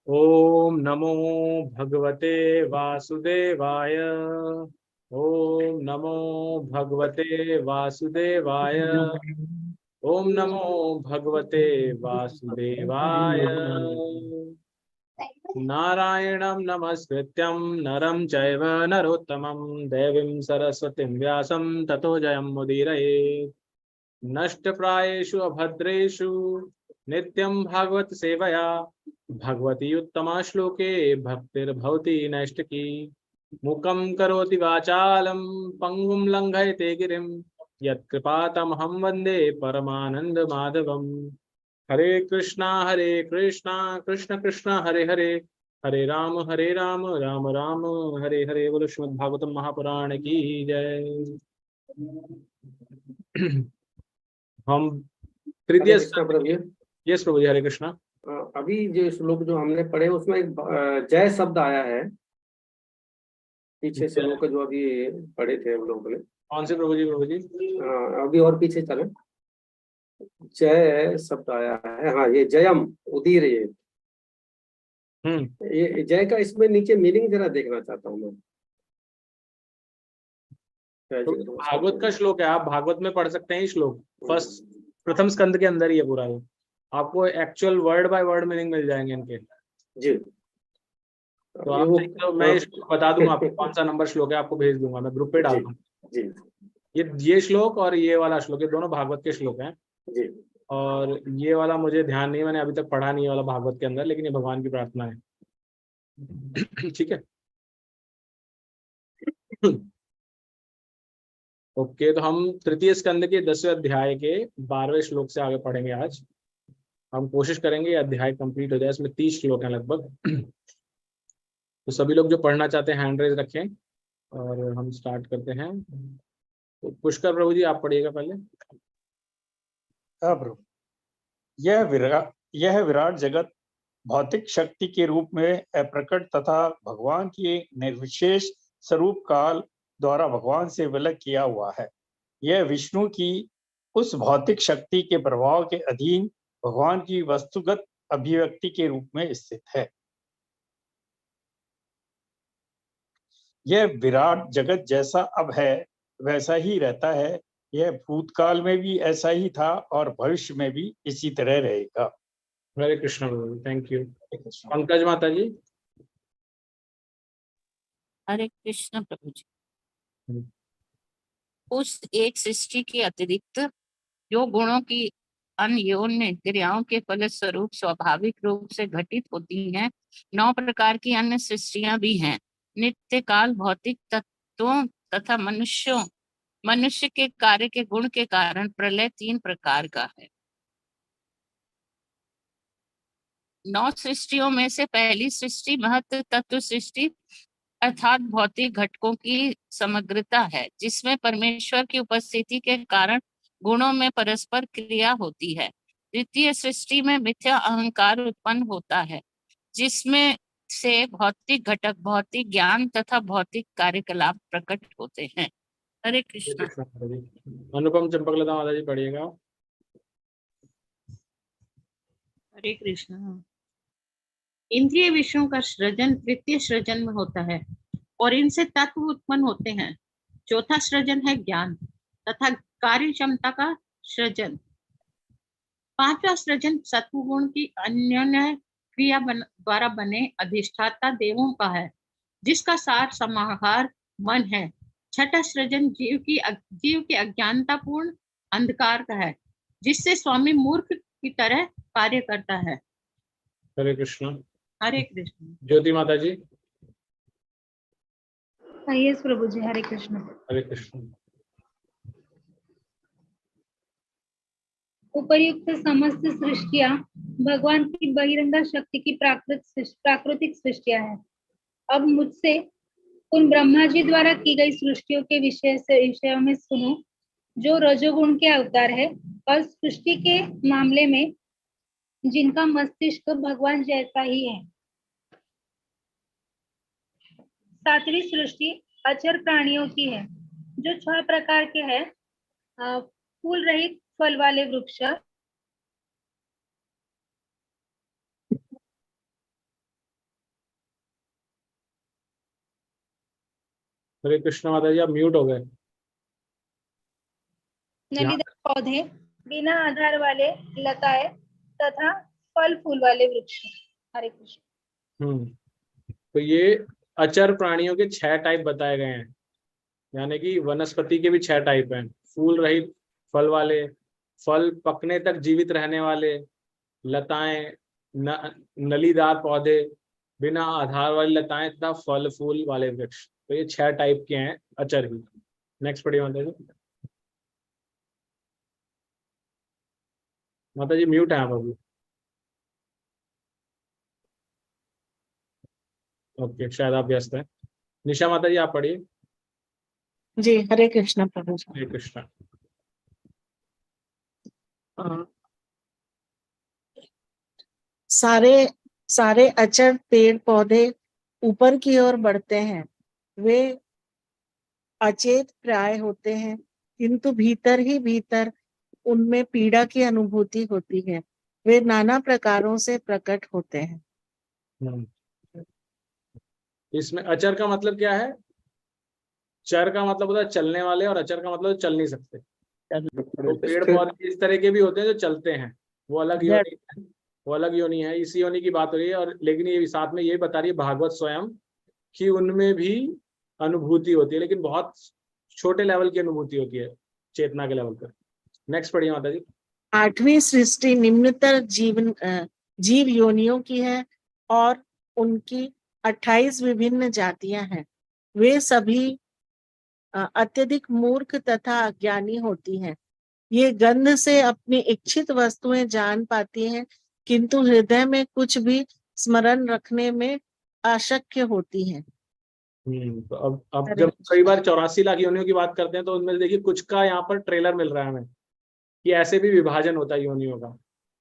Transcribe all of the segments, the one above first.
ओम नमो भगवते वासुदेवाय। ओम नमो भगवते वासुदेवाय। ओम नमो भगवते वासुदेवाय। नारायणं नमस्कृत्यं नरं चैव नरोत्तमं देवीं सरस्वतीं व्यासं ततो जयमुदीरयेत्। नष्टप्रायेषु अभद्रेषु नित्यं भागवत सेवया भगवती उत्तमा श्लोके भक्तिर्भवति नैष्टिकी। मूकं करोति वाचालं पंगुं लंघयते गिरिं यत्कृपातमहं वन्दे परमानन्दमाधवम्। हरे कृष्णा कृष्ण कृष्ण हरे हरे, हरे राम राम राम हरे हरे। बोलो श्रीमद् भागवतम महापुराण की जय। हम तृतीय। हरे कृष्णा प्रभु जी। यस प्रभु जी, हरे कृष्णा। अभी जो श्लोक जो हमने पढ़े उसमें एक जय शब्द आया है। पीछे श्लोक जो अभी पढ़े थे हम लोगों ने। कौन से प्रभु जी? प्रभु जी अभी और पीछे चले। जय शब्द आया है। हाँ, ये जयम उदीर ये जय का इसमें नीचे मीनिंग जरा देखना चाहता हूँ मैं। तो भागवत का श्लोक है, आप भागवत में पढ़ सकते हैं श्लोक। प्रथम स्कंद के अंदर ही है पूरा। आपको actual word by word meaning मिल जाएंगे इनके जी। तो आप मैं बता दूंगा आपको कौन सा नंबर श्लोक है, आपको भेज दूंगा, मैं ग्रुप पे डाल दूंगा जी। ये श्लोक और ये वाला श्लोक, ये दोनों भागवत के श्लोक हैं जी। और ये वाला मुझे ध्यान नहीं, मैंने अभी तक पढ़ा नहीं वाला भागवत के अंदर, लेकिन ये भगवान की प्रार्थना है। ठीक है। ओके, तो हम तृतीय स्कंद के 10वें अध्याय के 12वें श्लोक से आगे पढ़ेंगे आज। हम कोशिश करेंगे ये अध्याय कंप्लीट हो जाए। इसमें 30 श्लोक हैं लगभग। तो सभी लोग जो पढ़ना चाहते हैं हैंड रेज रखें और हम स्टार्ट करते हैं। तो पुष्कर प्रभु जी आप पढ़िएगा पहले। हाँ प्रभु। यह विराट जगत भौतिक शक्ति के रूप में अप्रकट तथा भगवान के निर्विशेष स्वरूप काल द्वारा भगवान से विलय किया हुआ है। यह विष्णु की उस भौतिक शक्ति के प्रभाव के अधीन भगवान की वस्तुगत अभिव्यक्ति के रूप में स्थित है। यह विराट जगत जैसा अब है वैसा ही रहता है। यह भूतकाल में भी ऐसा ही था और भविष्य में भी इसी तरह रहेगा। हरे कृष्ण प्रभु, थैंक यू। पंकज माता जी। हरे कृष्ण प्रभु जी। उस एक सृष्टि के अतिरिक्त जो गुणों की अन्योन्य क्रियाओं के फलस्वरूप स्वाभाविक रूप से घटित होती हैं, 9 प्रकार की अन्य सृष्टियां भी हैं। नित्य काल भौतिक तत्वों तथा मनुष्य के कार्य के गुण के कारण प्रलय 3 प्रकार का है। 9 सृष्टियों में से पहली सृष्टि महत तत्व सृष्टि अर्थात भौतिक घटकों की समग्रता है, जिसमें परमेश्वर की उपस्थिति के कारण गुणों में परस्पर क्रिया होती है। द्वितीय सृष्टि में मिथ्या अहंकार उत्पन्न होता है, जिसमें से भौतिक घटक भौतिक ज्ञान तथा भौतिक कार्यकलाप प्रकट होते हैं। हरे कृष्ण। अनुपम चंपकलता माता जी पढ़िएगा। हरे कृष्ण। इंद्रिय विषयों का सृजन तृतीय सृजन में होता है और इनसे तत्व उत्पन्न होते हैं। चौथा सृजन है ज्ञान तथा कार्य क्षमता का सृजन। 5वां सृजन सत्व गुण की अन्योन्य क्रिया द्वारा बने अधिष्ठाता देवों का है, जिसका सार समाहार मन है। 6ठा सृजन जीव की अज्ञानता पूर्ण अंधकार का है, जिससे स्वामी मूर्ख की तरह कार्य करता है। हरे कृष्ण। हरे कृष्ण। ज्योति माता जी। यस प्रभु जी, हरे कृष्ण। हरे कृष्ण। उपर्युक्त समस्त सृष्टियां भगवान की बहिरंगा शक्ति की प्राकृतिक सृष्टियां हैं। अब मुझसे उन ब्रह्मा जी द्वारा की गई सृष्टियों के विषयों में सुनो, जो रजोगुण के अवतार है और सृष्टि के मामले में जिनका मस्तिष्क भगवान जैसा ही है। 7वीं सृष्टि अचर प्राणियों की है, जो 6 प्रकार के हैं। फूल रहित फल वाले वृक्ष, हरे कृष्ण माता जी, आप म्यूट हो गए। नलीदार पौधे, बिना आधार वाले लताएं तथा फल फूल वाले वृक्ष। हरे कृष्ण। तो ये अचर प्राणियों के 6 टाइप बताए गए हैं, यानी कि वनस्पति के भी 6 टाइप हैं। फूल रहित, फल वाले, फल पकने तक जीवित रहने वाले, लताएं, नलीदार पौधे, बिना आधार वाली लताएं तथा फल फूल वाले वृक्ष। तो ये 6 टाइप के हैं अचर ही। नेक्स्ट पढ़िए माता जी। माता जी म्यूट है आप अभी। ओके, शायद आप व्यस्त हैं। निशा माता जी आप पढ़िए। जी हरे कृष्ण प्रभु जी। हरे कृष्ण। सारे अचर पेड़ पौधे ऊपर की ओर बढ़ते हैं। वे अचेत प्राय होते हैं, किंतु भीतर ही भीतर उनमें पीड़ा की अनुभूति होती है। वे नाना प्रकारों से प्रकट होते हैं। इसमें अचर का मतलब क्या है? चर का मतलब होता है चलने वाले, और अचर का मतलब चल नहीं सकते। तो पेड़ पौधे इस तरह के भी होते हैं जो चलते हैं, वो अलग योनि है, वो अलग योनि है। इसी योनि की बात हो रही है। और लेकिन ये साथ में ये बता रही है भागवत स्वयं कि उनमें भी अनुभूति होती है, लेकिन बहुत छोटे लेवल की अनुभूति होती है, चेतना के लेवल पर। नेक्स्ट पढ़िए माता जी। 8वीं सृष्टि निम्नतर जीव योनियों की है और उनकी 28 विभिन्न जातियां हैं। वे सभी अत्यधिक मूर्ख तथा अज्ञानी होती हैं। ये गंध से अपनी इच्छित वस्तुएं जान पाती हैं, किंतु हृदय में कुछ भी स्मरण रखने में अशक्य होती हैं। तो अब जब कई बार 84 लाख योनियों की बात करते हैं तो उनमें देखिए कुछ का यहाँ पर ट्रेलर मिल रहा है हमें कि ऐसे भी विभाजन होता है योनियों का,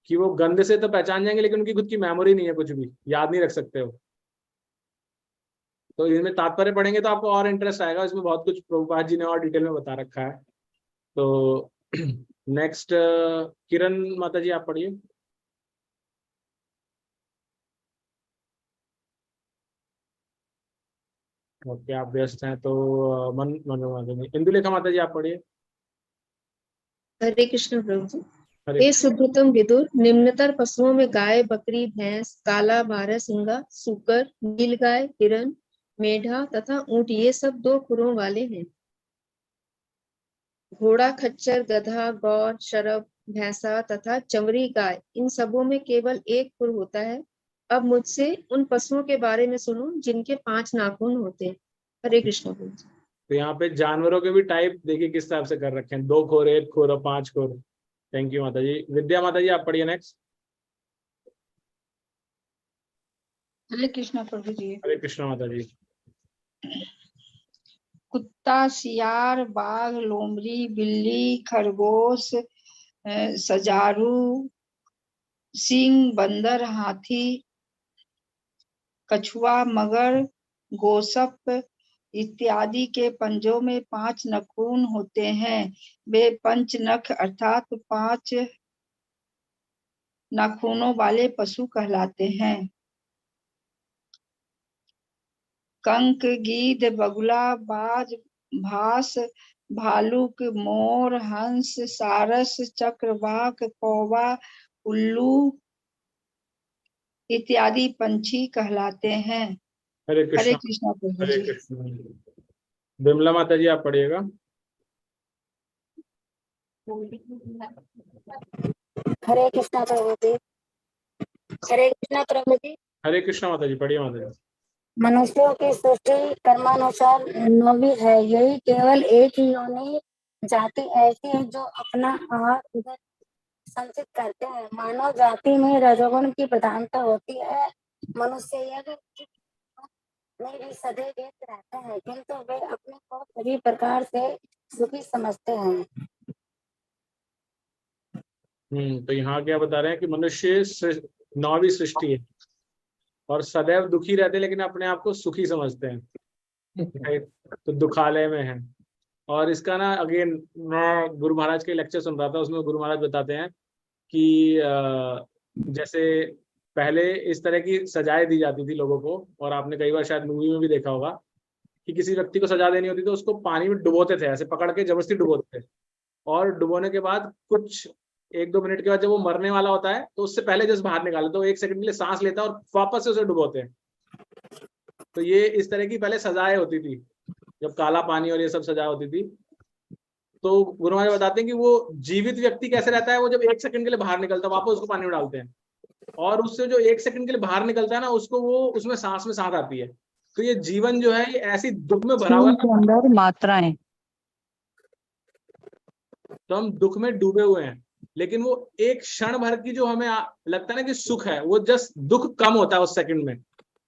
कि वो गंध से तो पहचान जाएंगे लेकिन उनकी खुद की मेमोरी नहीं है, कुछ भी याद नहीं रख सकते हो। तो इसमें तात्पर्य पढ़ेंगे तो आपको और इंटरेस्ट आएगा। इसमें बहुत कुछ प्रभुपाद जी ने और डिटेल में बता रखा है। तो नेक्स्ट किरण माता जी आप पढ़िए। ओके, आप व्यस्त हैं तो इंदुलेखा माता जी आप पढ़िए। हरे कृष्ण प्रभु जी। हरे हे शुद्धतम विदुर, निम्नतर पशुओं में गाय, बकरी, भैंस, काला बारहसिंगा, सूकर, नीलगाय, हिरण, मेढा तथा ऊंट ये सब 2 खुरों वाले हैं। घोड़ा, खच्चर, गधा, गौर, शरभ, भैंसा तथा चमरी गाय, इन सबों में केवल 1 खुर होता है। अब मुझसे उन पशुओं के बारे में सुनो जिनके 5 नाखून होते हैं। हरे कृष्ण प्रभु जी। तो यहाँ पे जानवरों के भी टाइप देखिए किस टाइप से कर रखे हैं, 2 खोर, 1 खोर और 5 खोर। थैंक यू माता जी। विद्या माता जी आप पढ़िए नेक्स्ट। हरे कृष्ण प्रभु जी। हरे कृष्ण माता जी। कुत्ता, सियार, बाघ, लोमड़ी, बिल्ली, खरगोश, सजारू, सिंह, बंदर, हाथी, कछुआ, मगर, गोसप इत्यादि के पंजों में 5 नखून होते हैं। वे पंच नख अर्थात 5 नाखूनों वाले पशु कहलाते हैं। कंक, गीध, बगुला, बाज, भास, भालुक, मोर, हंस, सारस, चक्रवाक, कौवा, उल्लू इत्यादि पंछी कहलाते हैं। हरे हरे कृष्ण। कृष्ण प्रभु हरे जी। कृष्ण। विमला माता जी आप पढ़िएगा। हरे कृष्णा प्रभु जी। हरे कृष्णा प्रभु जी। हरे कृष्ण माता जी पढ़िए माता जी। मनुष्यों की सृष्टि कर्मानुसार 9वीं है। यही केवल एक ही योनि जाति ऐसी है जो अपना आहार उधर संचित करते हैं। मानव जाति में रजोगुण की प्रधानता होती है। मनुष्य यह में भी सदैव व्यस्त रहते हैं, किंतु वे अपने को सभी प्रकार से सुखी समझते हैं। तो यहाँ क्या बता रहे हैं कि मनुष्य 9वीं सृष्टि है और सदैव दुखी रहते हैं लेकिन अपने आप को सुखी समझते हैं। तो दुखालय में है। और इसका ना अगेन मैं गुरु महाराज के लेक्चर सुन रहा था, उसमें गुरु महाराज बताते हैं कि जैसे पहले इस तरह की सजाएं दी जाती थी लोगों को, और आपने कई बार शायद मूवी में भी देखा होगा कि किसी व्यक्ति को सजा देनी होती तो उसको पानी में डुबोते थे, ऐसे पकड़ के जबरदस्ती डुबोते थे, और डुबोने के बाद कुछ 1-2 मिनट के बाद जब वो मरने वाला होता है तो उससे पहले जस्ट बाहर निकाले तो 1 सेकंड के लिए सांस लेता है और वापस से उसे डुबोते हैं। तो ये इस तरह की पहले सजाएं होती थी, जब काला पानी और ये सब सजा होती थी। तो गुरु महाराज बताते हैं कि वो जीवित व्यक्ति कैसे रहता है, वो जब 1 सेकंड के लिए बाहर निकलता है वापस उसको पानी में डालते हैं, और उससे जो 1 सेकंड के लिए बाहर निकलता है ना, उसको वो उसमें सांस में सांस आती है। तो ये जीवन जो है ये ऐसी दुख में भरा हुआ है, अंदर मात्राएं, तो हम दुख में डूबे हुए हैं, लेकिन वो एक क्षण भर की जो हमें लगता है ना कि सुख है, वो जस्ट दुख कम होता है उस सेकंड में,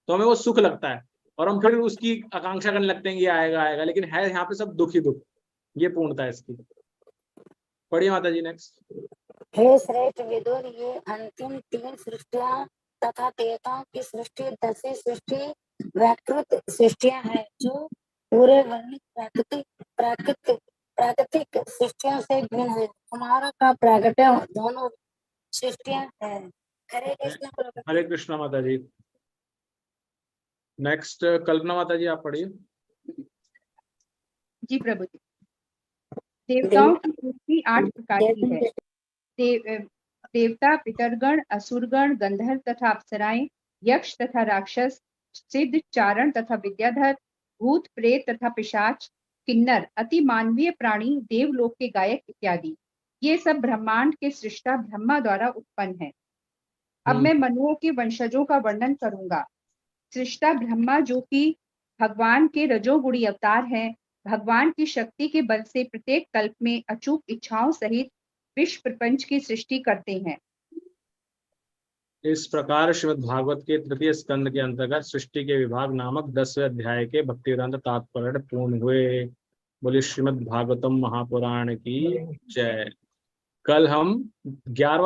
तो हमें वो सुख लगता है और हम फिर उसकी आकांक्षा करने लगते हैं कि ये आएगा आएगा, लेकिन है यहाँ पे सब दुख ही दुख। ये पूर्णता है इसकी। पढ़िए माता जी नेक्स्ट। हे श्रेष्ठ विदुर, ये अंतिम 3 सृष्टियां तथा देवताओं की सृष्टि 10वीं सृष्टि वैकृत सृष्टियां हैं, जो पूरे वर्णित प्राकृतिक सृष्टियों से भिन्न है। तुम्हारा का प्रागट्य दोनों सृष्टियां है। हरे कृष्ण प्रभु। हरे कृष्णा माता जी। नेक्स्ट कल्पना माता जी आप पढ़िए। जी प्रभु जी। देवताओं की सृष्टि 8 प्रकार की है। देवता, पितरगण, असुरगण, गंधर्व तथा अप्सराएं, यक्ष तथा राक्षस, सिद्ध, चारण तथा विद्याधर, भूत, प्रेत तथा पिशाच, किन्नर, अति मानवीय प्राणी, देवलोक के गायक इत्यादि। ये सब ब्रह्मांड के सृष्टा ब्रह्मा द्वारा उत्पन्न है। अब मैं मनुओं के वंशजों का वर्णन करूंगा। सृष्टा ब्रह्मा, जो कि भगवान के रजोगुणी अवतार हैं, भगवान की शक्ति के बल से प्रत्येक कल्प में अचूक इच्छाओं सहित विश्व प्रपंच की सृष्टि करते हैं। इस प्रकार श्रीमद् भागवत के तृतीय स्कंद के अंतर्गत सृष्टि के विभाग नामक 10वें अध्याय के भक्ति वेदांत तात्पर्य पूर्ण हुए। बोले श्रीमद् भागवतम महापुराण की जय। कल हम 11